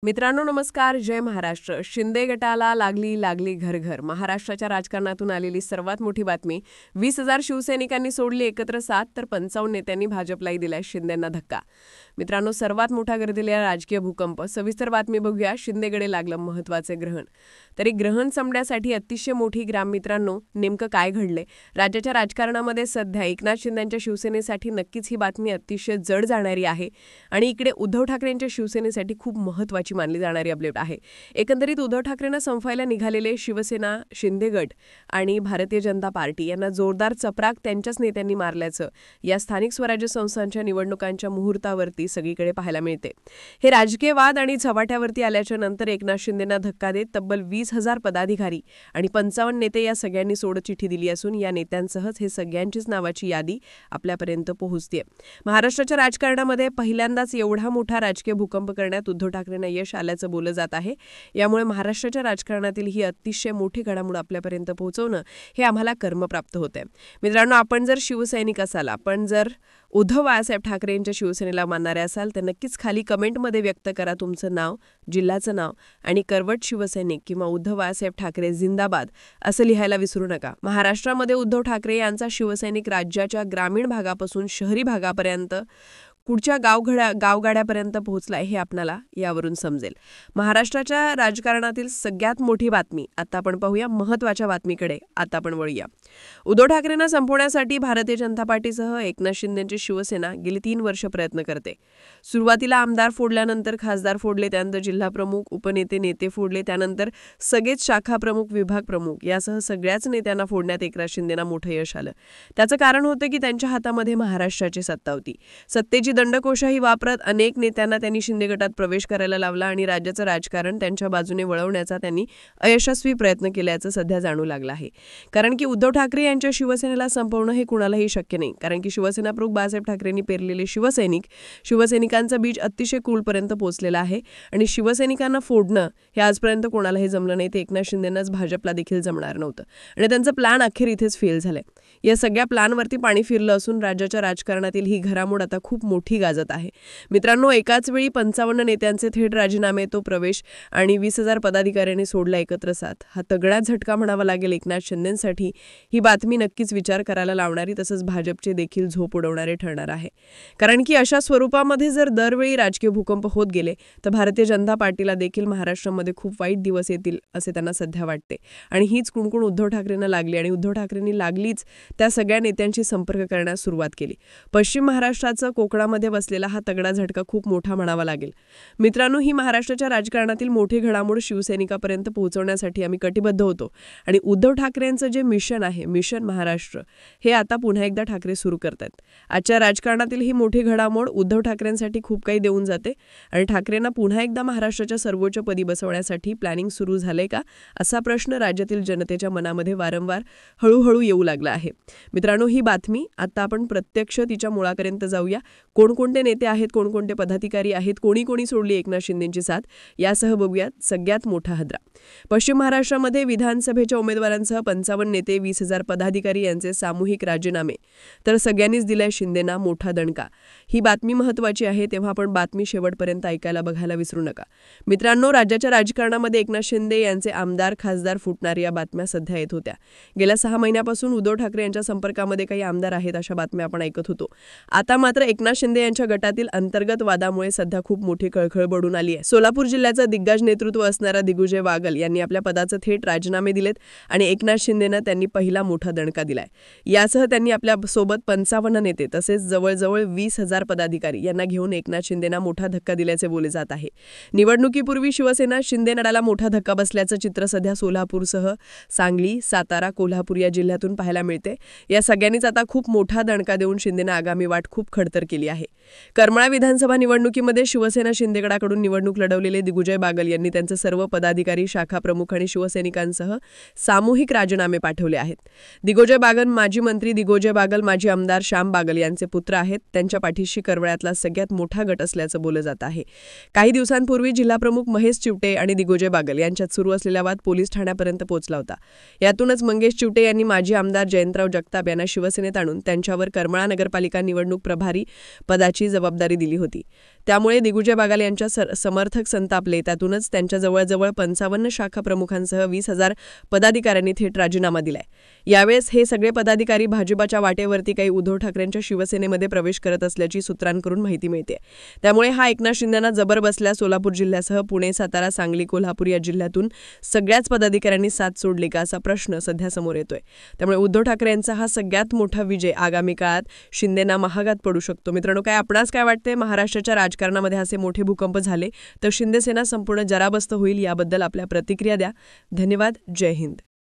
मित्रांनो नमस्कार. जय महाराष्ट्र. शिंदे गटाला लागली घर. महाराष्ट्राच्या राजकारणातून आलेली सर्वात मोठी बातमी. 20,000 शिवसैनिकांनी सोडली एकत्र साथ, तर 55 नेत्यांनी भाजपलाही दिलाय शिंदेंना धक्का. मित्रांनो, सर्वात मोठा गर्दिलेला राजकीय भूकंप. सविस्तर बातमी बघूया. शिंदेगडे लागलं महत्वाचे ग्रहण. तरी ग्रहण संपण्यासाठी अतिशय मोठी ग्राम. मित्रांनो, नेमकं काय घडले राज्याच्या राजकारणामध्ये सध्या? एकनाथ शिंदेंच्या शिवसेनेसाठी नक्कीच ही बातमी अतिशय जड जाणारी आहे आणि इकडे उद्धव ठाकरेंच्या शिवसेनेसाठी खूप महत्वाची मानली जाणारी अपडेट आहे. एकंदरीत उद्धव ठाकरेंना संपवायला निघालेले शिवसेना, शिंदे गट आणि भारतीय जनता पार्टी यांना जोरदार चपराक त्यांच्याच नेत्यांनी मारल्याचं या स्थानिक स्वराज्य संस्थांच्या निवडणुकांच्या मुहूर्तावरती सगळीकडे पाहायला मिळते. हे राजकीय वाद आणि झपाट्यावरती आल्याच्या नंतर एकनाथ शिंदेंना धक्का देत तब्बल 20,000 पदाधिकारी आणि 55 नेते या सगळ्यांनी सोडचिठ्ठी दिली असून या नेत्यांसहच हे सगळ्यांचीच नावाची यादी आपल्यापर्यंत पोहोचते. महाराष्ट्राच्या राजकारणामध्ये पहिल्यांदाच एवढा मोठा राजकीय भूकंप करण्यात उद्धव ठाकरेंना यश आल्याचं बोललं जात आहे. यामुळे महाराष्ट्राच्या राजकारणातील ही अतिशय मोठी घडामोड आपल्यापर्यंत पोहोचवणं हे आम्हाला कर्मप्राप्त होतंय. मित्रांनो, आपण जर शिवसैनिक असाल, आपण जर उद्धव बाळासाहेब ठाकरे यांच्या शिवसेनेला मानणारे असाल तर नक्कीच खाली कमेंटमध्ये व्यक्त करा तुमचं नाव, जिल्ह्याचं नाव आणि करवट शिवसैनिक किंवा उद्धव बाळासाहेब ठाकरे जिंदाबाद असं लिहायला विसरू नका. महाराष्ट्रामध्ये उद्धव ठाकरे यांचा शिवसैनिक राज्याच्या ग्रामीण भागापासून शहरी भागापर्यंत पुढच्या गावगाड्यापर्यंत पोहोचलाय हे आपल्याला यावरून समजेल. महाराष्ट्राच्या राजकारणातील सगळ्यात मोठी बातमी आता आपण पाहूया. महत्वाच्या बातमीकडे आता आपण वळूया. उद्धव ठाकरेंना संपवण्यासाठी भारतीय जनता पार्टीसह एकनाथ शिंदेची शिवसेना गेली 3 वर्ष प्रयत्न करते. सुरुवातीला आमदार फोडल्यानंतर खासदार फोडले, त्यानंतर जिल्हा प्रमुख, उपनेते, नेते फोडले, त्यानंतर सगळेच शाखा प्रमुख, विभाग प्रमुख यासह सगळ्याच नेत्यांना फोडण्यात एकनाथ शिंदेंना मोठं यश आलं. त्याचं कारण होतं की त्यांच्या हातामध्ये महाराष्ट्राची सत्ता होती. सत्तेची दंडकोशाही वापरत अनेक नेत्यांना त्यांनी शिंदे गटात प्रवेश करायला लावला आणि राज्याचं राजकारण त्यांच्या बाजूने वळवण्याचा त्यांनी अयशस्वी प्रयत्न केल्याचं सध्या जाणू लागलं आहे. कारण की उद्धव ठाकरे यांच्या शिवसेनेला संपवणं हे कुणालाही शक्य नाही. कारण की शिवसेना प्रमुख बाळासाहेब ठाकरेंनी पेरलेले शिवसैनिकांचं बीज अतिशय कुळपर्यंत पोहोचलेलं आहे आणि शिवसैनिकांना फोडणं हे आजपर्यंत कोणालाही जमलं नाही. ते एकनाथ शिंदेंनाच भाजपला देखील जमणार नव्हतं आणि त्यांचं प्लॅन अखेर इथेच फेल झालंय. या सगळ्या प्लॅनवरती पाणी फिरलं असून राज्याच्या राजकारणातील ही घडामोड आता खूप मोठी गाजत आहे. मित्रांनो, एकाच वेळी 55 नेत्यांचे थेट राजीनामे, तो प्रवेश आणि 20,000 पदाधिकाऱ्यांनी सोडला एकत्र साथ, हा तगडा झटका म्हणावा लागेल एकनाथ शिंदेंसाठी. ही बातमी नक्कीच विचार करायला लावणारी तसंच भाजपचे देखील झोप उडवणारे ठरणार आहे. कारण की अशा स्वरूपामध्ये जर दरवेळी राजकीय भूकंप होत गेले तर भारतीय जनता पार्टीला देखील महाराष्ट्रामध्ये खूप वाईट दिवस येतील असे त्यांना सध्या वाटते आणि हीच कुणकुण उद्धव ठाकरेंना लागली आणि उद्धव ठाकरेंनी लागलीच त्या सगळ्या नेत्यांशी संपर्क करण्यास सुरुवात केली. पश्चिम महाराष्ट्राचं कोकणामध्ये बसलेला हा तगडा झटका खूप मोठा म्हणावा लागेल. मित्रांनो, ही महाराष्ट्राच्या राजकारणातील मोठी घडामोड शिवसैनिकापर्यंत पोहोचवण्यासाठी आम्ही कटिबद्ध होतो आणि उद्धव ठाकरेंचं जे मिशन आहे, मिशन महाराष्ट्र, हे आता पुन्हा एकदा ठाकरे सुरू करतात. आजच्या राजकारणातील ही मोठी घडामोड उद्धव ठाकरेंसाठी खूप काही देऊन जाते आणि ठाकरेंना पुन्हा एकदा महाराष्ट्राच्या सर्वोच्च पदी बसवण्यासाठी प्लॅनिंग सुरू झालंय का असा प्रश्न राज्यातील जनतेच्या मनामध्ये वारंवार हळूहळू येऊ लागला आहे. मित्रांनो, ही बातमी आता आपण प्रत्यक्ष तिच्या मुळापर्यंत जाऊया. कोणकोणते नेते आहेत, कोणकोणते पदाधिकारी आहेत, कोणी सोडली एकनाथ शिंदेंची साथ, यासह बघूयात सगळ्यात मोठा हदरा. पश्चिम महाराष्ट्रामध्ये विधानसभेच्या उमेदवारांसह 55 नेते, 20,000 पदाधिकारी यांचे सामूहिक राजीनामे, तर सगळ्यांनीच दिलाय शिंदेंना मोठा दणका. ही बातमी महत्वाची आहे, तेव्हा आपण बातमी शेवटपर्यंत ऐकायला बघायला विसरू नका. मित्रांनो, राज्याच्या राजकारणामध्ये एकनाथ शिंदे यांचे आमदार, खासदार फुटणार या बातम्या सध्या येत होत्या. गेल्या 6 महिन्यापासून उद्धव ठाकरे यांच्या संपर्कामध्ये काही आमदार आहेत अशा बातम्या आपण ऐकत होतो. आता मात्र एकनाथ शिंदे यांच्या गटातील अंतर्गत वादामुळे सध्या खूप मोठी खळखळ बडून आली आहे. सोलापूर जिल्ह्याचं दिग्गज नेतृत्व असणारा दिग्विजय बागल यांनी आपल्या पदाचे थेट राजीनामे दिलेत आणि एकनाथ शिंदेंना त्यांनी पहिला मोठा दणका दिलाय. यासह त्यांनी आपल्या सोबत 55 नेते तसेच जवळजवळ 20,000 पदाधिकारी यांना घेऊन एकनाथ शिंदेंना मोठा धक्का दिल्याचे बोलले जात आहे. निवडणुकीपूर्वी शिवसेना शिंदे गटाला मोठा धक्का बसल्याचं चित्र सध्या सोलापूरसह सांगली, सातारा, कोल्हापूर या जिल्ह्यातून पाहायला मिळते. या सगळ्यांनीच आता खूप मोठा दणका देऊन शिंदेंना आगामी वाट खूप खडतर केली आहे. करमाळा विधानसभा निवडणुकीमध्ये शिवसेना शिंदे गटाकडून निवडणूक लढवलेले दिग्विजय बागल यांनी त्यांचे सर्व पदाधिकारी, शाखा प्रमुख आणि शिवसैनिकांसह सामूहिक राजीनामे पाठवले आहेत. दिग्विजय बागल माजी मंत्री, दिग्विजय बागल माजी आमदार श्याम बागल यांचे पुत्र आहेत. त्यांच्या पाठीशी करवळ्यातला सगळ्यात मोठा गट असल्याचं बोललं जात आहे. काही दिवसांपूर्वी जिल्हाप्रमुख महेश चिवटे आणि दिग्विजय बागल यांच्यात सुरू असलेला वाद पोलीस ठाण्यापर्यंत पोहोचला होता. यातूनच मंगेश चिवटे यांनी माजी आमदार जयंतराव जगताप यांना शिवसेनेत आणून त्यांच्यावर करमाळा नगरपालिका निवडणूक प्रभारी पदाची जबाबदारी दिली होती. त्यामुळे दिग्विजय बागाल यांच्या समर्थक संतापले. त्यातूनच त्यांच्या जवळजवळ 55 शाखा प्रमुखांसह 20,000 पदाधिकाऱ्यांनी थेट राजीनामा दिलाय. यावेळेस हे सगळे पदाधिकारी भाजपाच्या वाटेवरती काही उद्धव ठाकरेंच्या शिवसेनेमध्ये प्रवेश करत असल्याची सूत्रांकडून माहिती मिळते. त्यामुळे हा एकनाथ शिंदेंना जबर बसल्या. सोलापूर जिल्ह्यासह पुणे, सातारा, सांगली, कोल्हापूर या जिल्ह्यातून सगळ्याच पदाधिकाऱ्यांनी साथ सोडली का असा प्रश्न सध्या समोर येतोय. त्यामुळे उद्धव ठाकरे यांचा हा सगळ्यात मोठा विजय आगामी काळात शिंदेंना महागात पडू शकतो. मित्रांनो, आपणास काय वाटते? महाराष्ट्राच्या राजकारणामध्ये असे मोठे भूकंप झाले तर शिंदे सेना संपूर्ण जराबस्त होईल. याबद्दल आपल्या प्रतिक्रिया द्या. धन्यवाद. जय हिंद.